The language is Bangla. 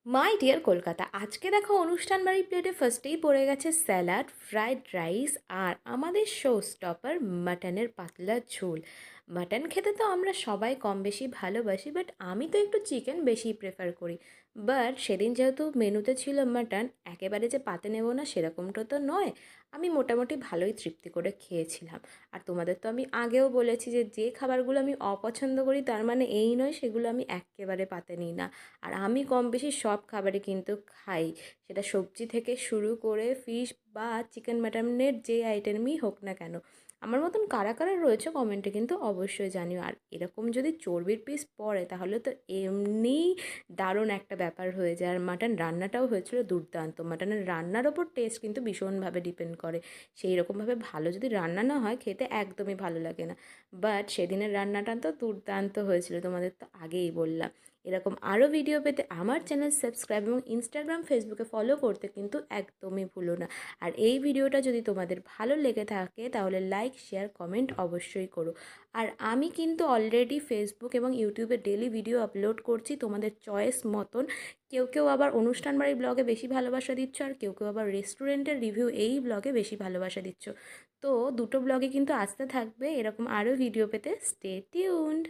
মাই ডিয়ার কলকাতা, আজকে দেখো অনুষ্ঠান বাড়ির প্লেটে ফার্স্টেই পড়ে গেছে স্যালাড, ফ্রাইড রাইস আর আমাদের শো স্টপার মাটনের পাতলা ঝোল। মাটন খেতে তো আমরা সবাই কম বেশি ভালোবাসি, বাট আমি তো একটু চিকেন বেশি প্রেফার করি। বাট সেদিন যেহেতু মেনুতে ছিল মাটন, একেবারে যে পাতে নেব না সেরকমটা তো নয়। আমি মোটামুটি ভালোই তৃপ্তি করে খেয়েছিলাম। আর তোমাদের তো আমি আগেও বলেছি যে যে খাবারগুলো আমি অপছন্দ করি তার মানে এই নয় সেগুলো আমি একেবারে পাতে নিই না। আর আমি কম বেশি সব খাবারই কিন্তু খাই, সেটা সবজি থেকে শুরু করে ফিশ বা চিকেন মাটনের যে আইটেমই হোক না কেন। আমার মতন কারা কারা রয়েছে কমেন্টে কিন্তু অবশ্যই জানিও। আর এরকম যদি চর্বির পিস পড়ে তাহলে তো এমনিই দারুণ একটা ব্যাপার হয়ে যায়। আর মাটন রান্নাটাও হয়েছিল দুর্দান্ত। মাটনের রান্নার ওপর টেস্ট কিন্তু ভীষণভাবে ডিপেন্ড করে। সেই রকমভাবে ভালো যদি রান্না না হয় খেতে একদমই ভালো লাগে না। বাট সেদিনের রান্নাটা তো দুর্দান্ত হয়েছিল, তোমাদের তো আগেই বললাম। এরকম আরও ভিডিও পেতে আমার চ্যানেল সাবস্ক্রাইব এবং ইনস্টাগ্রাম ফেসবুকে ফলো করতে কিন্তু একদমই ভুলো না। আর এই ভিডিওটা যদি তোমাদের ভালো লেগে থাকে তাহলে লাইক শেয়ার কমেন্ট অবশ্যই করো। আর আমি কিন্তু অলরেডি ফেসবুক এবং ইউটিউবে ডেলি ভিডিও আপলোড করছি তোমাদের চয়েস মতন। কেউ কেউ আবার অনুষ্ঠান বাড়ির ব্লগে বেশি ভালোবাসা দিচ্ছ, আর কেউ কেউ আবার রেস্টুরেন্টের রিভিউ এই ব্লগে বেশি ভালোবাসা দিচ্ছ। তো দুটো ব্লগে কিন্তু আসতে থাকবে এরকম আরও ভিডিও পেতে। Stay tuned.